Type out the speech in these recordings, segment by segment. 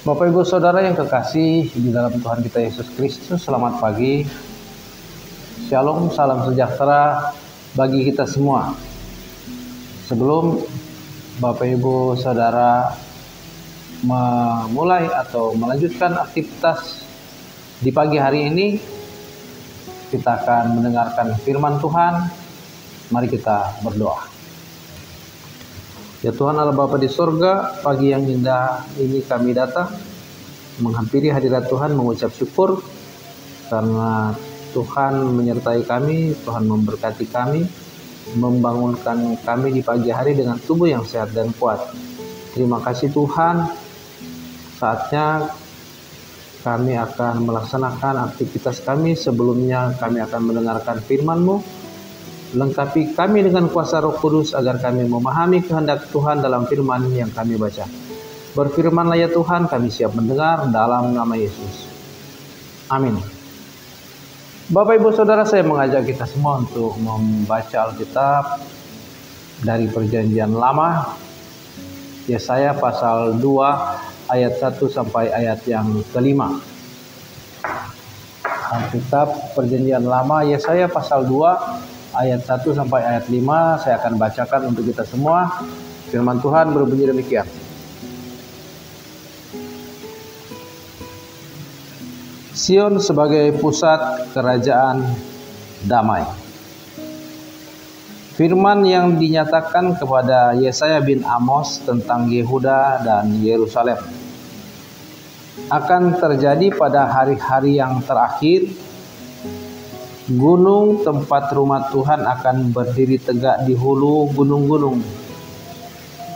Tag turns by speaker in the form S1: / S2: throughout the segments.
S1: Bapak Ibu Saudara yang kekasih di dalam Tuhan kita Yesus Kristus, selamat pagi. Shalom, salam sejahtera bagi kita semua. Sebelum Bapak Ibu Saudara memulai atau melanjutkan aktivitas di pagi hari ini, kita akan mendengarkan firman Tuhan. Mari kita berdoa. Ya Tuhan Allah Bapa di surga, pagi yang indah ini kami datang menghampiri hadirat Tuhan, mengucap syukur karena Tuhan menyertai kami, Tuhan memberkati kami, membangunkan kami di pagi hari dengan tubuh yang sehat dan kuat. Terima kasih Tuhan. Saatnya kami akan melaksanakan aktivitas kami. Sebelumnya kami akan mendengarkan firman-Mu. Lengkapi kami dengan kuasa Roh Kudus agar kami memahami kehendak Tuhan dalam firman yang kami baca. Berfirmanlah ya Tuhan, kami siap mendengar dalam nama Yesus. Amin. Bapak Ibu Saudara, saya mengajak kita semua untuk membaca Alkitab dari Perjanjian Lama. Yesaya pasal 2 ayat 1 sampai ayat yang kelima. Alkitab Perjanjian Lama Yesaya pasal 2 ayat 1 sampai ayat 5 saya akan bacakan untuk kita semua. Firman Tuhan berbunyi demikian. Sion sebagai pusat kerajaan damai. Firman yang dinyatakan kepada Yesaya bin Amos tentang Yehuda dan Yerusalem akan terjadi pada hari-hari yang terakhir. Gunung tempat rumah Tuhan akan berdiri tegak di hulu gunung-gunung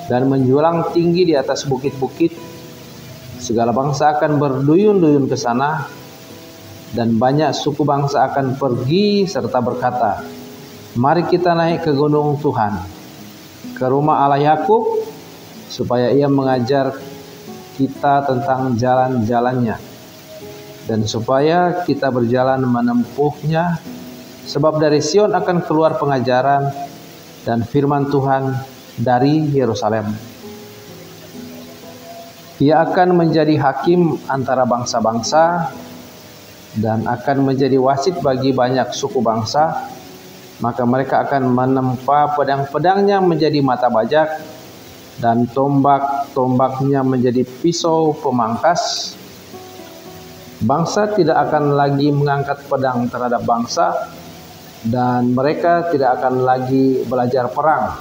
S1: dan menjulang tinggi di atas bukit-bukit. Segala bangsa akan berduyun-duyun ke sana, dan banyak suku bangsa akan pergi serta berkata, "Mari kita naik ke gunung Tuhan, ke rumah Allah Yakub, supaya Ia mengajar kita tentang jalan-jalannya, dan supaya kita berjalan menempuhnya, sebab dari Sion akan keluar pengajaran dan firman Tuhan dari Yerusalem. Ia akan menjadi hakim antara bangsa-bangsa dan akan menjadi wasit bagi banyak suku bangsa. Maka mereka akan menempa pedang-pedangnya menjadi mata bajak dan tombak-tombaknya menjadi pisau pemangkas. Bangsa tidak akan lagi mengangkat pedang terhadap bangsa, dan mereka tidak akan lagi belajar perang.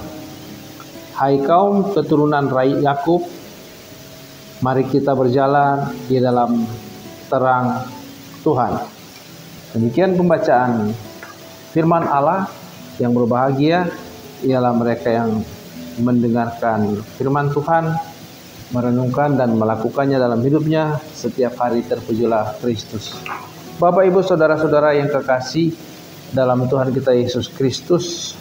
S1: Hai kaum keturunan Rai Yakub, mari kita berjalan di dalam terang Tuhan." Demikian pembacaan firman Allah. Yang berbahagia ialah mereka yang mendengarkan firman Tuhan, merenungkan dan melakukannya dalam hidupnya setiap hari. Terpujilah Kristus. Bapak Ibu Saudara-saudara yang kekasih dalam Tuhan kita Yesus Kristus,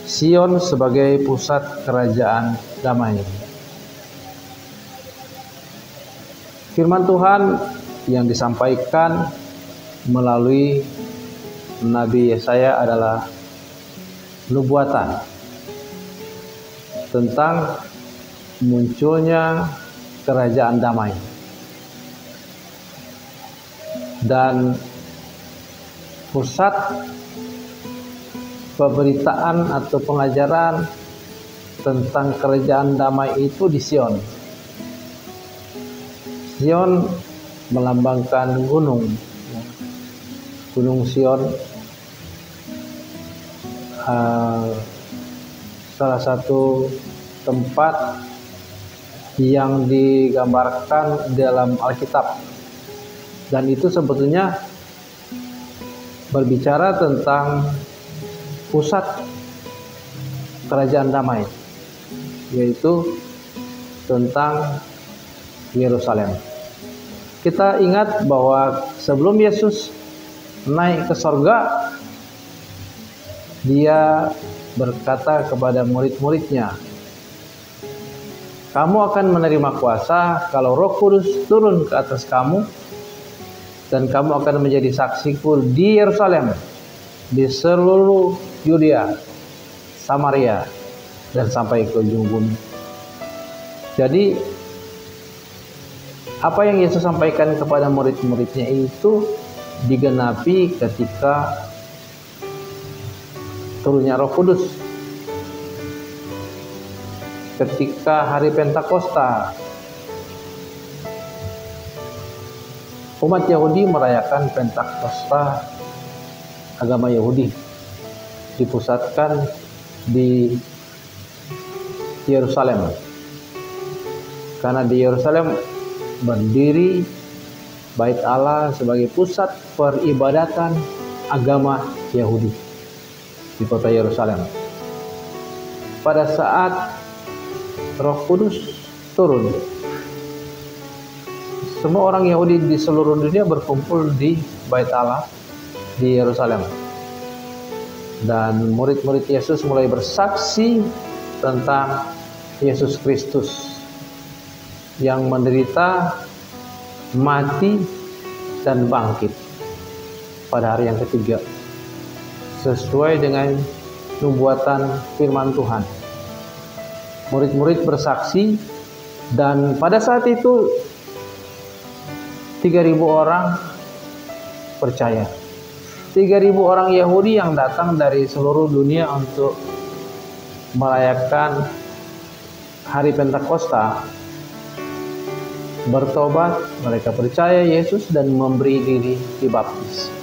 S1: Sion sebagai pusat kerajaan damai. Firman Tuhan yang disampaikan melalui Nabi Yesaya adalah nubuatan tentang munculnya kerajaan damai, dan pusat pemberitaan atau pengajaran tentang kerajaan damai itu di Sion. Sion melambangkan gunung. Gunung Sion salah satu tempat yang digambarkan dalam Alkitab, dan itu sebetulnya berbicara tentang pusat kerajaan damai, yaitu tentang Yerusalem. Kita ingat bahwa sebelum Yesus naik ke sorga, Dia berkata kepada murid-muridnya, "Kamu akan menerima kuasa kalau Roh Kudus turun ke atas kamu, dan kamu akan menjadi saksiku di Yerusalem, di seluruh Yudea, Samaria, dan sampai ke ujung bumi." Jadi Apa yang Yesus sampaikan kepada murid-muridnya itu digenapi ketika turunnya Roh Kudus, ketika hari Pentakosta. Umat Yahudi merayakan Pentakosta agama Yahudi, dipusatkan di Yerusalem, karena di Yerusalem berdiri Bait Allah sebagai pusat peribadatan agama Yahudi di kota Yerusalem. Pada saat Roh Kudus turun, semua orang Yahudi di seluruh dunia berkumpul di Bait Allah di Yerusalem. Dan murid-murid Yesus mulai bersaksi tentang Yesus Kristus yang menderita, mati, dan bangkit pada hari yang ketiga, sesuai dengan nubuatan firman Tuhan. Murid-murid bersaksi, dan pada saat itu 3.000 orang percaya. 3.000 orang Yahudi yang datang dari seluruh dunia untuk merayakan hari Pentakosta bertobat, mereka percaya Yesus dan memberi diri dibaptis.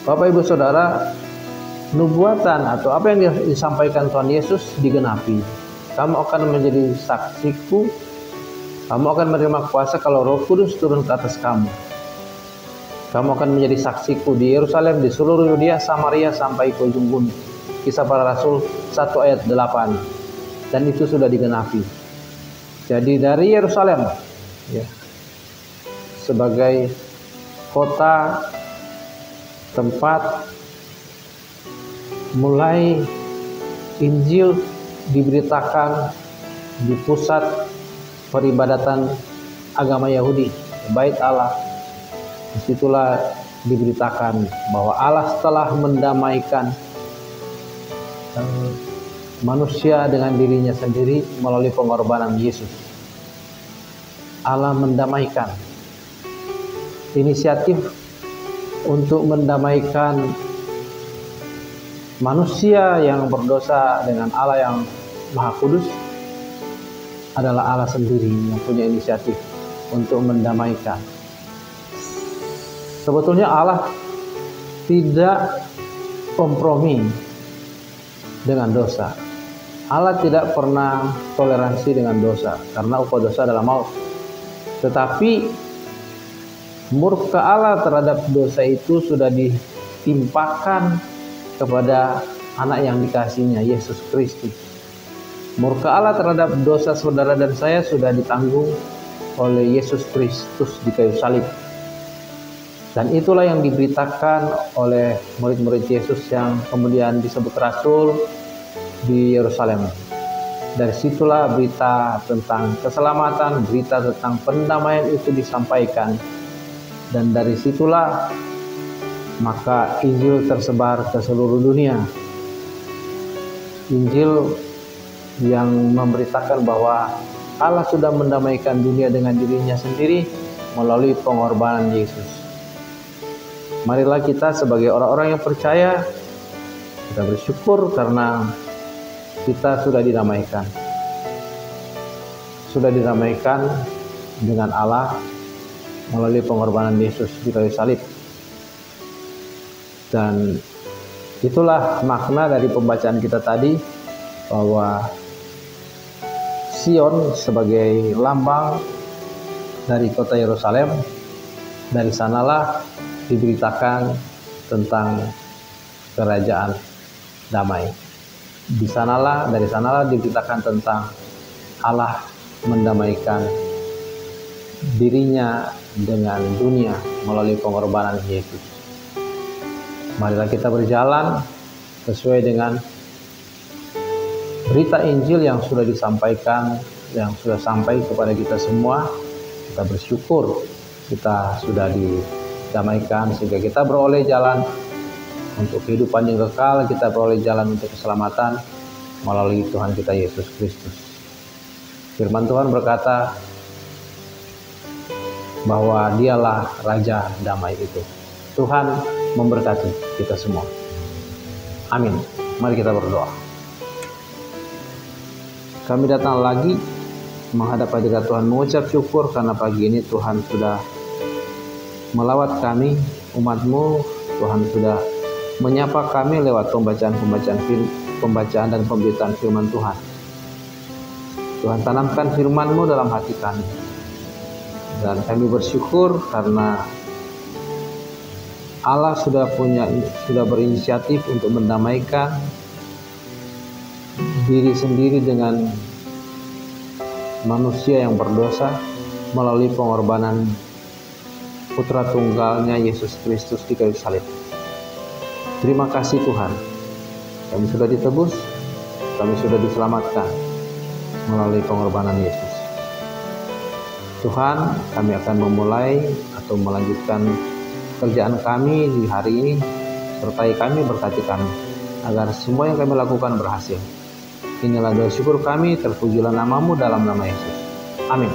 S1: Bapak Ibu Saudara, nubuatan atau apa yang disampaikan Tuhan Yesus digenapi. Kamu akan menjadi saksiku, kamu akan menerima kuasa kalau Roh Kudus turun ke atas kamu. Kamu akan menjadi saksiku di Yerusalem, di seluruh Yudea, Samaria, sampai ke ujung bumi. Kisah Para Rasul 1 ayat 8. Dan itu sudah digenapi. Jadi dari Yerusalem, ya, sebagai kota tempat mulai Injil diberitakan di pusat peribadatan agama Yahudi, Bait Allah. Disitulah diberitakan bahwa Allah telah mendamaikan manusia dengan dirinya sendiri melalui pengorbanan Yesus. Allah mendamaikan. Inisiatif untuk mendamaikan manusia yang berdosa dengan Allah yang Maha Kudus adalah Allah sendiri yang punya inisiatif untuk mendamaikan. Sebetulnya Allah tidak kompromi dengan dosa. Allah tidak pernah toleransi dengan dosa, karena upah dosa adalah maut. Tetapi murka Allah terhadap dosa itu sudah ditimpakan kepada anak yang dikasihinya, Yesus Kristus. Murka Allah terhadap dosa saudara dan saya sudah ditanggung oleh Yesus Kristus di kayu salib. Dan itulah yang diberitakan oleh murid-murid Yesus yang kemudian disebut rasul di Yerusalem. Dari situlah berita tentang keselamatan, berita tentang pendamaian itu disampaikan. Dan dari situlah maka Injil tersebar ke seluruh dunia. Injil yang memberitakan bahwa Allah sudah mendamaikan dunia dengan dirinya sendiri melalui pengorbanan Yesus. Marilah kita sebagai orang-orang yang percaya, kita bersyukur karena kita sudah didamaikan. Sudah didamaikan dengan Allah melalui pengorbanan Yesus di kayu salib. Dan itulah makna dari pembacaan kita tadi, bahwa Sion sebagai lambang dari kota Yerusalem, dari sanalah diberitakan tentang kerajaan damai. Dari sanalah diberitakan tentang Allah mendamaikan dirinya dengan dunia melalui pengorbanan Yesus. Marilah kita berjalan sesuai dengan berita Injil yang sudah disampaikan, yang sudah sampai kepada kita semua. Kita bersyukur kita sudah didamaikan sehingga kita beroleh jalan untuk kehidupan yang kekal, kita beroleh jalan untuk keselamatan melalui Tuhan kita Yesus Kristus. Firman Tuhan berkata bahwa dialah Raja Damai itu. Tuhan memberkati kita semua. Amin. Mari kita berdoa. Kami datang lagi menghadap hadirat Tuhan mengucap syukur karena pagi ini Tuhan sudah melawat kami, umat-Mu. Tuhan sudah menyapa kami lewat pembacaan dan pemberitaan firman Tuhan. Tuhan tanamkan firman-Mu dalam hati kami. Dan kami bersyukur karena Allah sudah berinisiatif untuk mendamaikan diri sendiri dengan manusia yang berdosa melalui pengorbanan Putra Tunggalnya Yesus Kristus di kayu salib. Terima kasih Tuhan, kami sudah ditebus, kami sudah diselamatkan melalui pengorbanan Yesus. Tuhan, kami akan memulai atau melanjutkan kerjaan kami di hari ini. Sertai kami, berkati kami, agar semua yang kami lakukan berhasil. Inilah doa syukur kami, terpujilah nama-Mu dalam nama Yesus. Amin.